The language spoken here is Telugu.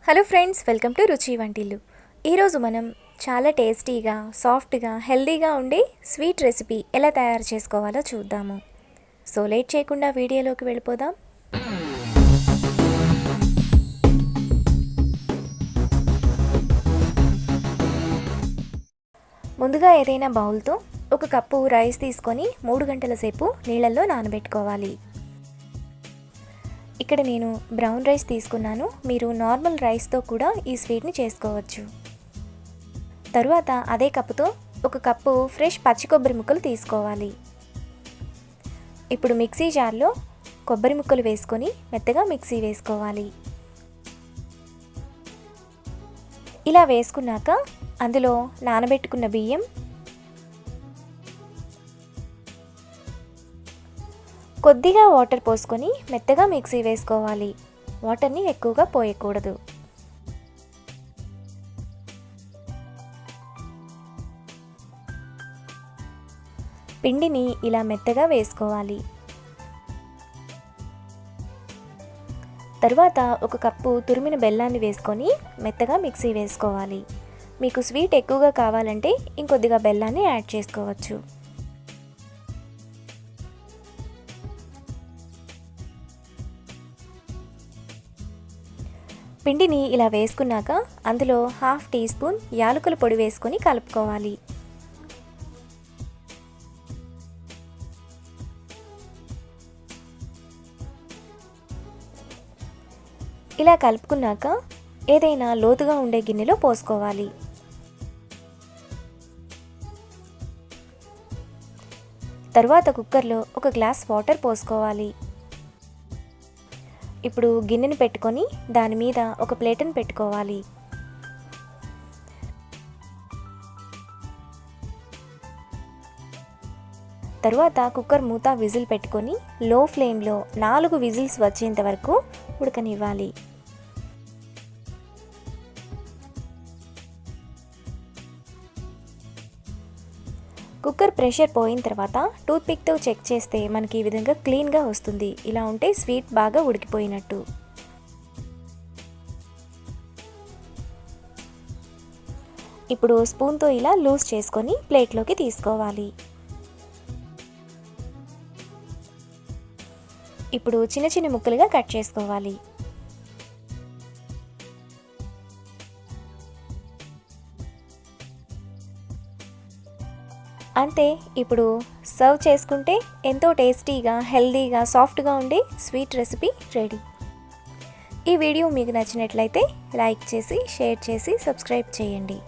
హలో ఫ్రెండ్స్, వెల్కమ్ టు రుచి వంటిల్లు. ఈరోజు మనం చాలా టేస్టీగా, సాఫ్ట్గా, హెల్దీగా ఉండే స్వీట్ రెసిపీ ఎలా తయారు చేసుకోవాలో చూద్దాము. సో లేట్ చేయకుండా వీడియోలోకి వెళ్ళిపోదాం. ముందుగా ఏదైనా బౌల్తో ఒక కప్పు రైస్ తీసుకొని 3 గంటల సేపు నీళ్ళల్లో నానబెట్టుకోవాలి. ఇక్కడ నేను బ్రౌన్ రైస్ తీసుకున్నాను. మీరు నార్మల్ రైస్తో కూడా ఈ స్వీట్ని చేసుకోవచ్చు. తరువాత అదే కప్పుతో ఒక కప్పు ఫ్రెష్ పచ్చి కొబ్బరి ముక్కలు తీసుకోవాలి. ఇప్పుడు మిక్సీ జార్లో కొబ్బరి ముక్కలు వేసుకొని మెత్తగా మిక్సీ వేసుకోవాలి. ఇలా వేసుకున్నాక అందులో నానబెట్టుకున్న బియ్యం, కొద్దిగా వాటర్ పోసుకొని మెత్తగా మిక్సీ వేసుకోవాలి. వాటర్ని ఎక్కువగా పోయకూడదు. పిండిని ఇలా మెత్తగా వేసుకోవాలి. తరువాత ఒక కప్పు తురిమిన బెల్లాన్ని వేసుకొని మెత్తగా మిక్సీ వేసుకోవాలి. మీకు స్వీట్ ఎక్కువగా కావాలంటే ఇంకొద్దిగా బెల్లాన్ని యాడ్ చేసుకోవచ్చు. పిండిని ఇలా వేసుకున్నాక అందులో 1/2 టీ స్పూన్ యాలకుల పొడి వేసుకొని కలుపుకోవాలి. ఇలా కలుపుకున్నాక ఏదైనా లోతుగా ఉండే గిన్నెలో పోసుకోవాలి. తరువాత కుక్కర్లో ఒక గ్లాస్ వాటర్ పోసుకోవాలి. ఇప్పుడు గిన్నెని పెట్టుకొని దాని మీద ఒక ప్లేట్ని పెట్టుకోవాలి. తరువాత కుక్కర్ మూత విజిల్ పెట్టుకొని లో ఫ్లేమ్లో 4 విజిల్స్ వచ్చేంత వరకు ఉడకనివ్వాలి. కుక్కర్ ప్రెషర్ పోయిన తర్వాత టూత్పిక్తో చెక్ చేస్తే మనకి ఈ విధంగా క్లీన్గా వస్తుంది. ఇలా ఉంటే స్వీట్ బాగా ఉడికిపోయినట్టు. ఇప్పుడు స్పూన్తో ఇలా లూజ్ చేసుకొని ప్లేట్లోకి తీసుకోవాలి. ఇప్పుడు చిన్న చిన్న ముక్కలుగా కట్ చేసుకోవాలి. అంతే, ఇప్పుడు సర్వ్ చేసుకుంటే ఎంతో టేస్టీగా, హెల్దీగా, సాఫ్ట్గా ఉండే స్వీట్ రెసిపీ రెడీ. ఈ వీడియో మీకు నచ్చినట్లయితే లైక్ చేసి, షేర్ చేసి, సబ్స్క్రైబ్ చేయండి.